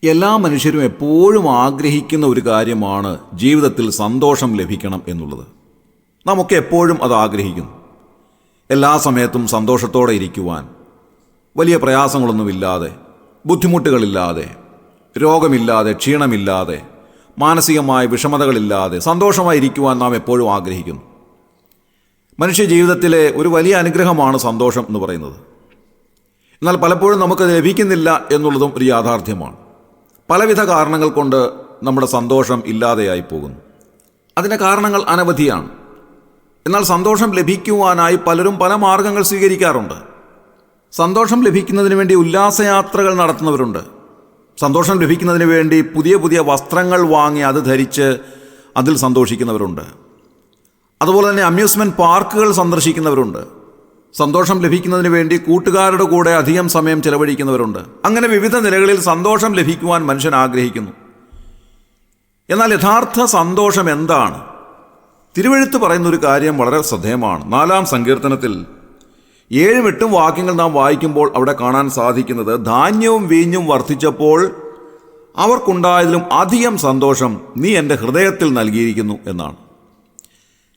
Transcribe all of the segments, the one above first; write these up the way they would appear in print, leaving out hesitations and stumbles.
എല്ലാ മനുഷ്യരും എപ്പോഴും ആഗ്രഹിക്കുന്ന ഒരു കാര്യമാണ് ജീവിതത്തിൽ സന്തോഷം ലഭിക്കണം എന്നുള്ളത്. നമുക്ക് എപ്പോഴും അത് ആഗ്രഹിക്കുന്നു. എല്ലാ സമയത്തും സന്തോഷത്തോടെ ഇരിക്കുവാൻ, വലിയ പ്രയാസങ്ങളൊന്നുമില്ലാതെ, ബുദ്ധിമുട്ടുകളില്ലാതെ, രോഗമില്ലാതെ, ക്ഷീണമില്ലാതെ, മാനസികമായ വിഷമതകളില്ലാതെ സന്തോഷമായിരിക്കുവാൻ നാം എപ്പോഴും ആഗ്രഹിക്കുന്നു. മനുഷ്യ ജീവിതത്തിലെ ഒരു വലിയ അനുഗ്രഹമാണ് സന്തോഷം എന്ന് പറയുന്നത്. എന്നാൽ പലപ്പോഴും നമുക്കത് ലഭിക്കുന്നില്ല എന്നുള്ളതും ഒരു യാഥാർത്ഥ്യമാണ്. പലവിധ കാരണങ്ങൾ കൊണ്ട് നമ്മുടെ സന്തോഷം ഇല്ലാതെയായി പോകുന്നു. അതിൻ്റെ കാരണങ്ങൾ അനവധിയാണ്. എന്നാൽ സന്തോഷം ലഭിക്കുവാനായി പലരും പല മാർഗങ്ങൾ സ്വീകരിക്കാറുണ്ട്. സന്തോഷം ലഭിക്കുന്നതിന് വേണ്ടി ഉല്ലാസയാത്രകൾ നടത്തുന്നവരുണ്ട്. സന്തോഷം ലഭിക്കുന്നതിന് വേണ്ടി പുതിയ പുതിയ വസ്ത്രങ്ങൾ വാങ്ങി അത് ധരിച്ച് അതിൽ സന്തോഷിക്കുന്നവരുണ്ട്. അതുപോലെ തന്നെ അമ്യൂസ്മെൻറ്റ് പാർക്കുകൾ സന്ദർശിക്കുന്നവരുണ്ട്. സന്തോഷം ലഭിക്കുന്നതിന് വേണ്ടി കൂട്ടുകാരുടെ കൂടെ അധികം സമയം ചെലവഴിക്കുന്നവരുണ്ട്. അങ്ങനെ വിവിധ നിലകളിൽ സന്തോഷം ലഭിക്കുവാൻ മനുഷ്യൻ ആഗ്രഹിക്കുന്നു. എന്നാൽ യഥാർത്ഥ സന്തോഷം എന്താണ്? തിരുവെഴുത്ത് പറയുന്നൊരു കാര്യം വളരെ ശ്രദ്ധേയമാണ്. 4-ാം സങ്കീർത്തനത്തിൽ 7-8 വാക്യങ്ങൾ നാം വായിക്കുമ്പോൾ അവിടെ കാണാൻ സാധിക്കുന്നത്, ധാന്യവും വീഞ്ഞും വർദ്ധിച്ചപ്പോൾ അവർക്കുണ്ടായതിലും അധികം സന്തോഷം നീ എൻ്റെ ഹൃദയത്തിൽ നൽകിയിരിക്കുന്നു എന്നാണ്.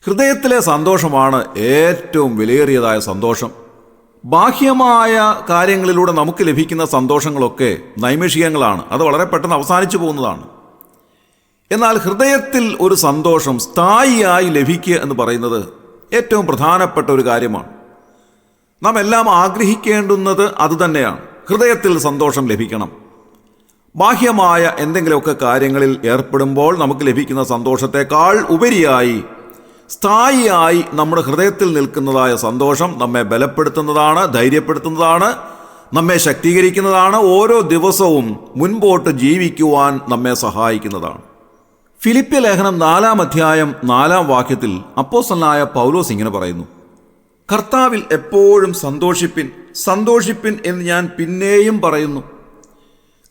ഹൃദയത്തിലെ സന്തോഷമാണ് ഏറ്റവും വിലയേറിയതായ സന്തോഷം. ബാഹ്യമായ കാര്യങ്ങളിലൂടെ നമുക്ക് ലഭിക്കുന്ന സന്തോഷങ്ങളൊക്കെ നൈമിഷികങ്ങളാണ്. അത് വളരെ പെട്ടെന്ന് അവസാനിച്ചു പോകുന്നതാണ്. എന്നാൽ ഹൃദയത്തിൽ ഒരു സന്തോഷം സ്ഥായിയായി ലഭിക്കുക എന്ന് പറയുന്നത് ഏറ്റവും പ്രധാനപ്പെട്ട ഒരു കാര്യമാണ്. നാം എല്ലാം ആഗ്രഹിക്കേണ്ടുന്നത് അതുതന്നെയാണ്. ഹൃദയത്തിൽ സന്തോഷം ലഭിക്കണം. ബാഹ്യമായ എന്തെങ്കിലുമൊക്കെ കാര്യങ്ങളിൽ ഏർപ്പെടുമ്പോൾ നമുക്ക് ലഭിക്കുന്ന സന്തോഷത്തെക്കാൾ ഉപരിയായി സ്ഥായിയായി നമ്മുടെ ഹൃദയത്തിൽ നിൽക്കുന്നതായ സന്തോഷം നമ്മെ ബലപ്പെടുത്തുന്നതാണ്, ധൈര്യപ്പെടുത്തുന്നതാണ്, നമ്മെ ശക്തീകരിക്കുന്നതാണ്, ഓരോ ദിവസവും മുൻപോട്ട് ജീവിക്കുവാൻ നമ്മെ സഹായിക്കുന്നതാണ്. ഫിലിപ്പ്യ ലേഖനം 4-ാം അധ്യായം 4-ാം വാക്യത്തിൽ അപ്പോസ്തലനായ പൗലോസ് ഇങ്ങനെ പറയുന്നു, കർത്താവിൽ എപ്പോഴും സന്തോഷിപ്പിൻ, സന്തോഷിപ്പിൻ എന്ന് ഞാൻ പിന്നെയും പറയുന്നു.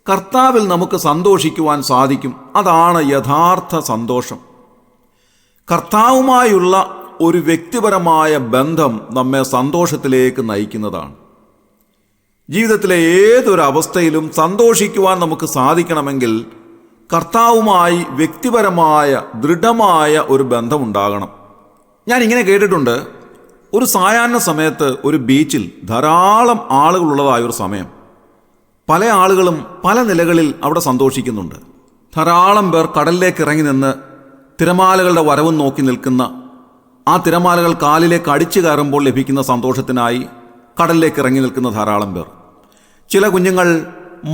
കർത്താവിൽ നമുക്ക് സന്തോഷിക്കുവാൻ സാധിക്കും. അതാണ് യഥാർത്ഥ സന്തോഷം. കർത്താവുമായുള്ള ഒരു വ്യക്തിപരമായ ബന്ധം നമ്മെ സന്തോഷത്തിലേക്ക് നയിക്കുന്നതാണ്. ജീവിതത്തിലെ ഏതൊരു അവസ്ഥയിലും സന്തോഷിക്കുവാൻ നമുക്ക് സാധിക്കണമെങ്കിൽ കർത്താവുമായി വ്യക്തിപരമായ ദൃഢമായ ഒരു ബന്ധമുണ്ടാകണം. ഞാനിങ്ങനെ കേട്ടിട്ടുണ്ട്, ഒരു സായാഹ്ന സമയത്ത് ഒരു ബീച്ചിൽ ധാരാളം ആളുകളുള്ളതായൊരു സമയം. പല ആളുകളും പല നിലകളിൽ അവിടെ സന്തോഷിക്കുന്നുണ്ട്. ധാരാളം പേർ കടലിലേക്ക് ഇറങ്ങി നിന്ന് തിരമാലകളുടെ വരവും നോക്കി നിൽക്കുന്ന, ആ തിരമാലകൾ കാലിലേക്ക് അടിച്ചു കയറുമ്പോൾ ലഭിക്കുന്ന സന്തോഷത്തിനായി കടലിലേക്ക് ഇറങ്ങി നിൽക്കുന്ന ധാരാളം പേർ. ചില കുഞ്ഞുങ്ങൾ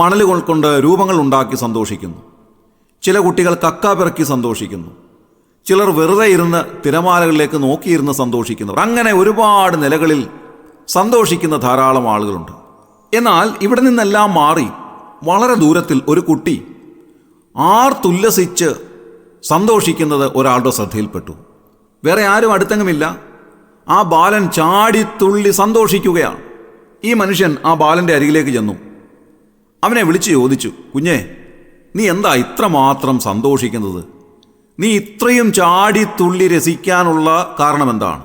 മണലുകൾ കൊണ്ട് രൂപങ്ങൾ ഉണ്ടാക്കി സന്തോഷിക്കുന്നു. ചില കുട്ടികൾ കക്ക പിറക്കി സന്തോഷിക്കുന്നു. ചിലർ വെറുതെ ഇരുന്ന് തിരമാലകളിലേക്ക് നോക്കിയിരുന്ന് സന്തോഷിക്കുന്നവർ. അങ്ങനെ ഒരുപാട് നിലകളിൽ സന്തോഷിക്കുന്ന ധാരാളം ആളുകളുണ്ട്. എന്നാൽ ഇവിടെ നിന്നെല്ലാം മാറി വളരെ ദൂരത്തിൽ ഒരു കുട്ടി ആർത്തുല്ലസിച്ച് സന്തോഷിക്കുന്നത് ഒരാളുടെ ശ്രദ്ധയിൽപ്പെട്ടു. വേറെ ആരും അടുത്തെങ്ങുമില്ല. ആ ബാലൻ ചാടിത്തുള്ളി സന്തോഷിക്കുകയാണ്. ഈ മനുഷ്യൻ ആ ബാലൻ്റെ അരികിലേക്ക് ചെന്നു. അവനെ വിളിച്ചു ചോദിച്ചു, കുഞ്ഞേ, നീ എന്താ ഇത്രമാത്രം സന്തോഷിക്കുന്നത്? നീ ഇത്രയും ചാടിത്തുള്ളി രസിക്കാനുള്ള കാരണം എന്താണ്?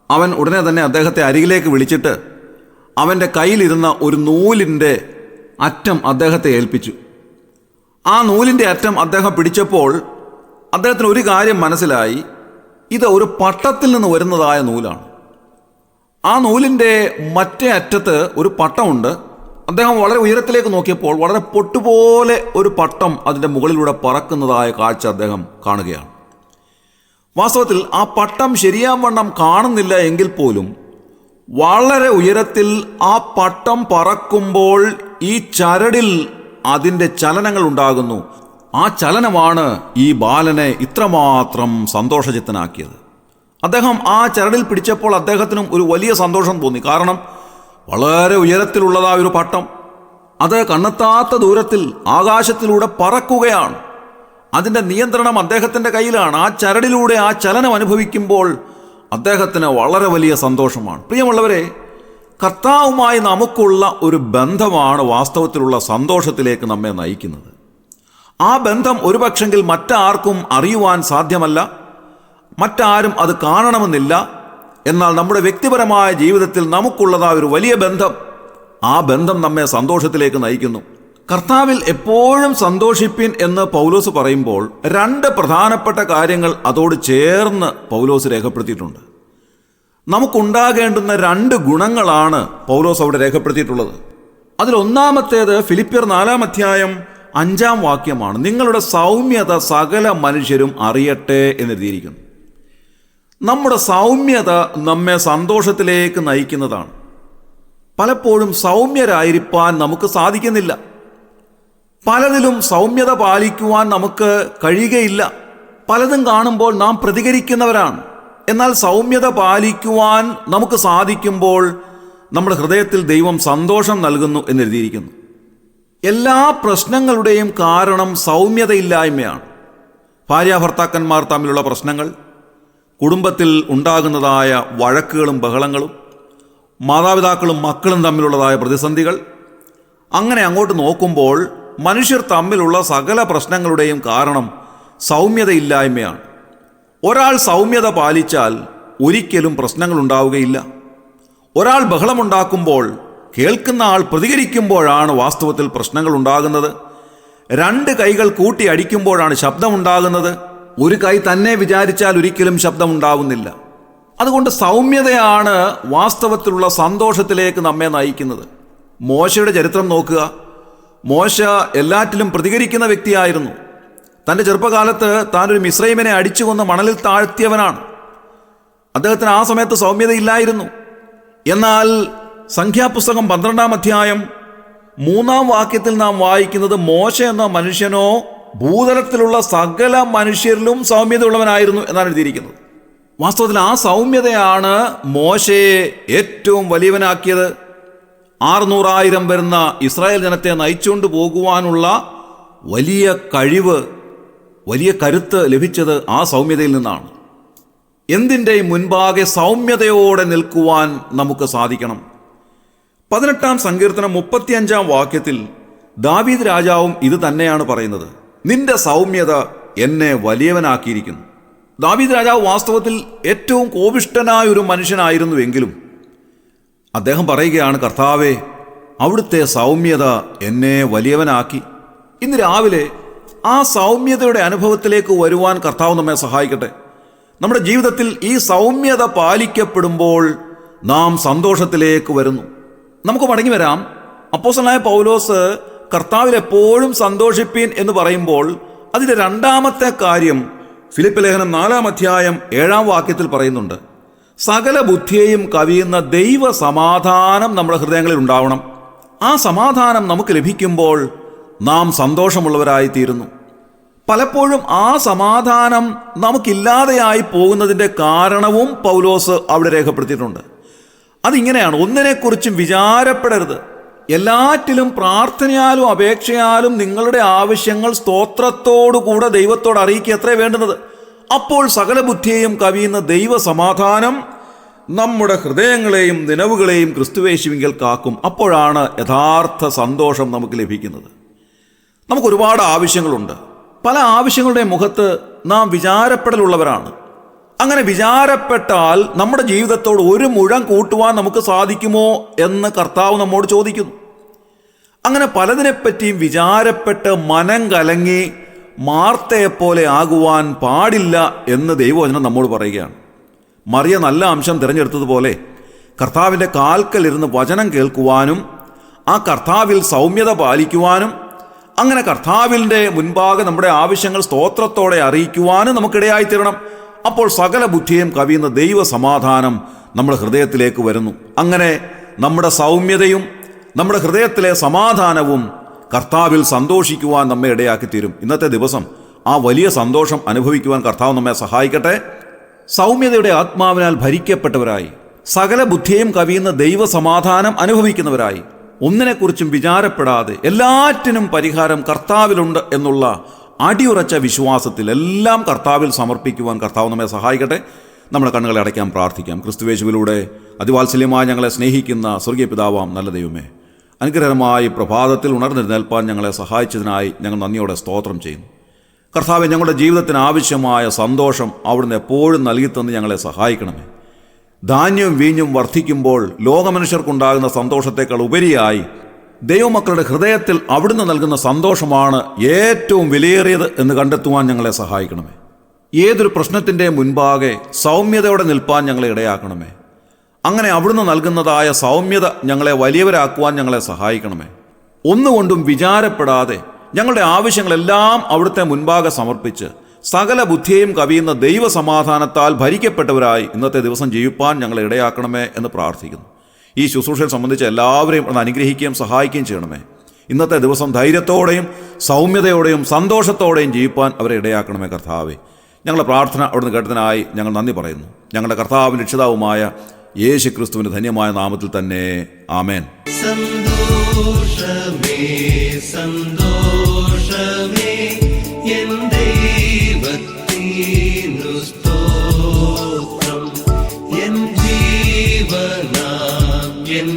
അവൻ ഉടനെ തന്നെ അദ്ദേഹത്തെ അരികിലേക്ക് വിളിച്ചിട്ട് അവൻ്റെ കയ്യിലിരുന്ന ഒരു നൂലിൻ്റെ അറ്റം അദ്ദേഹത്തെ ഏൽപ്പിച്ചു. ആ നൂലിൻ്റെ അറ്റം അദ്ദേഹം പിടിച്ചപ്പോൾ അദ്ദേഹത്തിന് ഒരു കാര്യം മനസ്സിലായി. ഇത് ഒരു പട്ടത്തിൽ നിന്ന് വരുന്നതായ നൂലാണ്. ആ നൂലിൻ്റെ മറ്റേ അറ്റത്ത് ഒരു പട്ടമുണ്ട്. അദ്ദേഹം വളരെ ഉയരത്തിലേക്ക് നോക്കിയപ്പോൾ വളരെ പൊട്ടുപോലെ ഒരു പട്ടം അതിൻ്റെ മുകളിലൂടെ പറക്കുന്നതായ കാഴ്ച അദ്ദേഹം കാണുകയാണ്. വാസ്തവത്തിൽ ആ പട്ടം ശരിയാവണ്ണം കാണുന്നില്ല എങ്കിൽ പോലും വളരെ ഉയരത്തിൽ ആ പട്ടം പറക്കുമ്പോൾ ഈ ചരടിൽ അതിൻ്റെ ചലനങ്ങൾ ഉണ്ടാകുന്നു. ആ ചലനമാണ് ഈ ബാലനെ ഇത്രമാത്രം സന്തോഷചിത്തനാക്കിയത്. അദ്ദേഹം ആ ചരടിൽ പിടിച്ചപ്പോൾ അദ്ദേഹത്തിനും ഒരു വലിയ സന്തോഷം തോന്നി. കാരണം വളരെ ഉയരത്തിലുള്ളതായ ഒരു പട്ടം, അത് കണ്ണെത്താത്ത ദൂരത്തിൽ ആകാശത്തിലൂടെ പറക്കുകയാണ്. അതിൻ്റെ നിയന്ത്രണം അദ്ദേഹത്തിൻ്റെ കയ്യിലാണ്. ആ ചരടിലൂടെ ആ ചലനം അനുഭവിക്കുമ്പോൾ അദ്ദേഹത്തിന് വളരെ വലിയ സന്തോഷമാണ്. പ്രിയമുള്ളവരെ, കർത്താവുമായി നമുക്കുള്ള ഒരു ബന്ധമാണ് വാസ്തവത്തിലുള്ള സന്തോഷത്തിലേക്ക് നമ്മെ നയിക്കുന്നത്. ആ ബന്ധം ഒരുപക്ഷെങ്കിൽ മറ്റാർക്കും അറിയുവാൻ സാധ്യമല്ല, മറ്റാരും അത് കാണണമെന്നില്ല. എന്നാൽ നമ്മുടെ വ്യക്തിപരമായ ജീവിതത്തിൽ നമുക്കുള്ളതായ ഒരു വലിയ ബന്ധം, ആ ബന്ധം നമ്മെ സന്തോഷത്തിലേക്ക് നയിക്കുന്നു. കർത്താവിൽ എപ്പോഴും സന്തോഷിപ്പിൻ എന്ന് പൗലോസ് പറയുമ്പോൾ 2 പ്രധാനപ്പെട്ട കാര്യങ്ങൾ അതോട് ചേർന്ന് പൗലോസ് രേഖപ്പെടുത്തിയിട്ടുണ്ട്. നമുക്കുണ്ടാകേണ്ടുന്ന 2 ഗുണങ്ങളാണ് പൗലോസ് അവിടെ രേഖപ്പെടുത്തിയിട്ടുള്ളത്. അതിലൊന്നാമത്തേത് ഫിലിപ്പിയർ 4-ാം അധ്യായം 5-ാം വാക്യമാണ്. നിങ്ങളുടെ സൗമ്യത സകല മനുഷ്യരും അറിയട്ടെ എന്നെഴുതിയിരിക്കുന്നു. നമ്മുടെ സൗമ്യത നമ്മെ സന്തോഷത്തിലേക്ക് നയിക്കുന്നതാണ്. പലപ്പോഴും സൗമ്യരായിരിക്കാൻ നമുക്ക് സാധിക്കുന്നില്ല. പലതിലും സൗമ്യത പാലിക്കുവാൻ നമുക്ക് കഴിയുകയില്ല. പലതും കാണുമ്പോൾ നാം പ്രതികരിക്കുന്നവരാണ്. എന്നാൽ സൗമ്യത പാലിക്കുവാൻ നമുക്ക് സാധിക്കുമ്പോൾ നമ്മുടെ ഹൃദയത്തിൽ ദൈവം സന്തോഷം നൽകുന്നു എന്നെഴുതിയിരിക്കുന്നു. എല്ലാ പ്രശ്നങ്ങളുടെയും കാരണം സൗമ്യതയില്ലായ്മയാണ്. ഭാര്യാഭർത്താക്കന്മാർ തമ്മിലുള്ള പ്രശ്നങ്ങൾ, കുടുംബത്തിൽ ഉണ്ടാകുന്നതായ വഴക്കുകളും ബഹളങ്ങളും, മാതാപിതാക്കളും മക്കളും തമ്മിലുള്ളതായ പ്രതിസന്ധികൾ, അങ്ങനെ അങ്ങോട്ട് നോക്കുമ്പോൾ മനുഷ്യർ തമ്മിലുള്ള സകല പ്രശ്നങ്ങളുടെയും കാരണം സൗമ്യതയില്ലായ്മയാണ്. ഒരാൾ സൗമ്യത പാലിച്ചാൽ ഒരിക്കലും പ്രശ്നങ്ങൾ ഉണ്ടാവുകയില്ല. ഒരാൾ ബഹളമുണ്ടാക്കുമ്പോൾ കേൾക്കുന്ന ആൾ പ്രതികരിക്കുമ്പോഴാണ് വാസ്തവത്തിൽ പ്രശ്നങ്ങൾ ഉണ്ടാകുന്നത്. 2 കൈകൾ കൂട്ടി അടിക്കുമ്പോഴാണ് ശബ്ദമുണ്ടാകുന്നത്. ഒരു കൈ തന്നെ വിചാരിച്ചാൽ ഒരിക്കലും ശബ്ദമുണ്ടാവുന്നില്ല. അതുകൊണ്ട് സൗമ്യതയാണ് വാസ്തവത്തിലുള്ള സന്തോഷത്തിലേക്ക് നമ്മെ നയിക്കുന്നത്. മോശയുടെ ചരിത്രം നോക്കുക. മോശ എല്ലാറ്റിലും പ്രതികരിക്കുന്ന വ്യക്തിയായിരുന്നു. തൻ്റെ ചെറുപ്പകാലത്ത് താനൊരു മിസ്രൈമിനെ അടിച്ചു കൊന്ന് മണലിൽ താഴ്ത്തിയവനാണ്. അദ്ദേഹത്തിന് ആ സമയത്ത് സൗമ്യതയില്ലായിരുന്നു. എന്നാൽ സംഖ്യാപുസ്തകം 12-ാം അധ്യായം 3-ാം വാക്യത്തിൽ നാം വായിക്കുന്നത്, മോശ എന്ന മനുഷ്യനോ ഭൂതലത്തിലുള്ള സകല മനുഷ്യരിലും സൗമ്യതയുള്ളവനായിരുന്നു എന്നാണ് എഴുതിയിരിക്കുന്നത്. വാസ്തവത്തിൽ ആ സൗമ്യതയാണ് മോശയെ ഏറ്റവും വലിയവനാക്കിയത്. 600,000 വരുന്ന ഇസ്രായേൽ ജനത്തെ നയിച്ചുകൊണ്ട് പോകുവാനുള്ള വലിയ കഴിവ്, വലിയ കരുത്ത് ലഭിച്ചത് ആ സൗമ്യതയിൽ നിന്നാണ്. എന്തിൻ്റെയും മുൻപാകെ സൗമ്യതയോടെ നിൽക്കുവാൻ നമുക്ക് സാധിക്കണം. 18-ാം സങ്കീർത്തനം 35-ാം വാക്യത്തിൽ ദാവീദ് രാജാവും ഇത് തന്നെയാണ് പറയുന്നത്. നിന്റെ സൗമ്യത എന്നെ വലിയവനാക്കിയിരിക്കുന്നു. ദാവീദ് രാജാവ് വാസ്തവത്തിൽ ഏറ്റവും കോപിഷ്ഠനായ ഒരു മനുഷ്യനായിരുന്നുവെങ്കിലും അദ്ദേഹം പറയുകയാണ്, കർത്താവേ, അവിടുത്തെ സൗമ്യത എന്നെ വലിയവനാക്കി. ഇന്ന് രാവിലെ ആ സൗമ്യതയുടെ അനുഭവത്തിലേക്ക് വരുവാൻ കർത്താവ് നമ്മെ സഹായിക്കട്ടെ. നമ്മുടെ ജീവിതത്തിൽ ഈ സൗമ്യത പാലിക്കപ്പെടുമ്പോൾ നാം സന്തോഷത്തിലേക്ക് വരുന്നു. നമുക്ക് മടങ്ങി വരാം. അപ്പോസ്തലനായ പൗലോസ് കർത്താവിൽ എപ്പോഴും സന്തോഷിപ്പീൻ എന്ന് പറയുമ്പോൾ അതിൻ്റെ 2-ാമത്തെ കാര്യം ഫിലിപ്പ് ലേഖനം 4-ാം അധ്യായം 7-ാം വാക്യത്തിൽ പറയുന്നുണ്ട്. സകല ബുദ്ധിയെയും കവിയുന്ന ദൈവ സമാധാനം നമ്മുടെ ഹൃദയങ്ങളിൽ ഉണ്ടാവണം. ആ സമാധാനം നമുക്ക് ലഭിക്കുമ്പോൾ നാം സന്തോഷമുള്ളവരായിത്തീരുന്നു. പലപ്പോഴും ആ സമാധാനം നമുക്കില്ലാതെയായി പോകുന്നതിൻ്റെ കാരണവും പൗലോസ് അവിടെ രേഖപ്പെടുത്തിയിട്ടുണ്ട്. അതിങ്ങനെയാണ്: ഒന്നിനെക്കുറിച്ചും വിചാരപ്പെടരുത്, എല്ലാറ്റിലും പ്രാർത്ഥനയാലും അപേക്ഷയാലും നിങ്ങളുടെ ആവശ്യങ്ങൾ സ്തോത്രത്തോടുകൂടെ ദൈവത്തോട് അറിയിക്കുക അത്രേ വേണ്ടുന്നത്. അപ്പോൾ സകല ബുദ്ധിയെയും കവിയുന്ന ദൈവ സമാധാനം നമ്മുടെ ഹൃദയങ്ങളെയും നിലവുകളെയും ക്രിസ്തുവേശുവിങ്കൽ കാക്കും. അപ്പോഴാണ് യഥാർത്ഥ സന്തോഷം നമുക്ക് ലഭിക്കുന്നത്. നമുക്കൊരുപാട് ആവശ്യങ്ങളുണ്ട്. പല ആവശ്യങ്ങളുടെ മുഖത്ത് നാം വിചാരപ്പെടലുള്ളവരാണ്. അങ്ങനെ വിചാരപ്പെട്ടാൽ നമ്മുടെ ജീവിതത്തോട് ഒരു മുഴം കൂട്ടുവാൻ നമുക്ക് സാധിക്കുമോ എന്ന് കർത്താവ് നമ്മോട് ചോദിക്കുന്നു. അങ്ങനെ പലതിനെപ്പറ്റിയും വിചാരപ്പെട്ട് മനം കലങ്ങി മാർത്തയെപ്പോലെ ആകുവാൻ പാടില്ല എന്ന് ദൈവവചനം നമ്മോട് പറയുകയാണ്. മറിയ നല്ല അംശം തിരഞ്ഞെടുത്തതുപോലെ കർത്താവിൻ്റെ കാൽക്കലിരുന്ന് വചനം കേൾക്കുവാനും ആ കർത്താവിൽ സൗമ്യത പാലിക്കുവാനും അങ്ങനെ കർത്താവിൻ്റെ മുൻപാകെ നമ്മുടെ ആവശ്യങ്ങൾ സ്തോത്രത്തോടെ അറിയിക്കുവാനും നമുക്കിടയായിത്തീരണം. അപ്പോൾ സകല ബുദ്ധിയും കവിയുന്ന ദൈവ സമാധാനം നമ്മുടെ ഹൃദയത്തിലേക്ക് വരുന്നു. അങ്ങനെ നമ്മുടെ സൗമ്യതയും നമ്മുടെ ഹൃദയത്തിലെ സമാധാനവും കർത്താവിൽ സന്തോഷിക്കുവാൻ നമ്മെ ഇടയാക്കി തീരും. ഇന്നത്തെ ദിവസം ആ വലിയ സന്തോഷം അനുഭവിക്കുവാൻ കർത്താവ് നമ്മെ സഹായിക്കട്ടെ. സൗമ്യതയുടെ ആത്മാവിനാൽ ഭരിക്കപ്പെട്ടവരായി, സകല ബുദ്ധിയും കവിയുന്ന ദൈവസമാധാനം അനുഭവിക്കുന്നവരായി, ഒന്നിനെക്കുറിച്ചും വിചാരപ്പെടാതെ എല്ലാറ്റിനും പരിഹാരം കർത്താവിലുണ്ട് എന്നുള്ള അടിയുറച്ച വിശ്വാസത്തിൽ എല്ലാം കർത്താവിൽ സമർപ്പിക്കുവാൻ കർത്താവ് നമ്മെ സഹായിക്കട്ടെ. നമ്മുടെ കണ്ണുകളെ അടയ്ക്കാൻ പ്രാർത്ഥിക്കാം. ക്രിസ്തുയേശുവിലൂടെ അതിവാത്സല്യമായി ഞങ്ങളെ സ്നേഹിക്കുന്ന സ്വർഗീയ പിതാവാം നല്ല ദൈവമേ, അനുഗ്രഹമായി പ്രഭാതത്തിൽ ഉണർന്നെഴുന്നേൽപ്പാൻ ഞങ്ങളെ സഹായിച്ചതിനായി ഞങ്ങൾ നന്ദിയോടെ സ്തോത്രം ചെയ്യുന്നു. കർത്താവെ, ഞങ്ങളുടെ ജീവിതത്തിന് ആവശ്യമായ സന്തോഷം അവിടുന്ന് എപ്പോഴും നൽകിത്തന്ന് ഞങ്ങളെ സഹായിക്കണമേ. ധാന്യവും വീഞ്ഞും വർദ്ധിക്കുമ്പോൾ ലോകമനുഷ്യർക്കുണ്ടാകുന്ന സന്തോഷത്തേക്കാൾ ഉപരിയായി ദൈവമക്കളുടെ ഹൃദയത്തിൽ അവിടുന്ന് നൽകുന്ന സന്തോഷമാണ് ഏറ്റവും വിലയേറിയത് എന്ന് കണ്ടെത്തുവാൻ ഞങ്ങളെ സഹായിക്കണമേ. ഏതൊരു പ്രശ്നത്തിൻ്റെ മുൻപാകെ സൗമ്യതയോടെ നിൽപ്പാൻ ഞങ്ങളെ ഇടയാക്കണമേ. അങ്ങനെ അവിടുന്ന് നൽകുന്നതായ സൗമ്യത ഞങ്ങളെ വലിയവരാക്കുവാൻ ഞങ്ങളെ സഹായിക്കണമേ. ഒന്നുകൊണ്ടും വിചാരപ്പെടാതെ ഞങ്ങളുടെ ആവശ്യങ്ങളെല്ലാം അവിടുത്തെ മുൻപാകെ സമർപ്പിച്ച് സകല ബുദ്ധിയെയും കവിയുന്ന ദൈവസമാധാനത്താൽ ഭരിക്കപ്പെട്ടവരായി ഇന്നത്തെ ദിവസം ജീവിപ്പാൻ ഞങ്ങളെ ഇടയാക്കണമേ എന്ന് പ്രാർത്ഥിക്കുന്നു. ഈ ശുശ്രൂഷയിൽ സംബന്ധിച്ച് എല്ലാവരെയും ഒന്ന് അനുഗ്രഹിക്കുകയും സഹായിക്കുകയും ചെയ്യണമേ. ഇന്നത്തെ ദിവസം ധൈര്യത്തോടെയും സൗമ്യതയോടെയും സന്തോഷത്തോടെയും ജീവിപ്പാൻ അവരെ ഇടയാക്കണമേ കർത്താവേ. ഞങ്ങളുടെ പ്രാർത്ഥന അവിടുന്ന് കേട്ടതിനായി ഞങ്ങൾ നന്ദി പറയുന്നു. ഞങ്ങളുടെ കർത്താവും രക്ഷിതാവുമായ യേശു ക്രിസ്തുവിന്റെ ധന്യമായ നാമത്തിൽ തന്നെ ആമേൻ. സന്തോഷമേ സന്തോഷമേ എൻ ദൈവത്തിനു സ്തോത്രം, എൻ ജീവനാം എൻ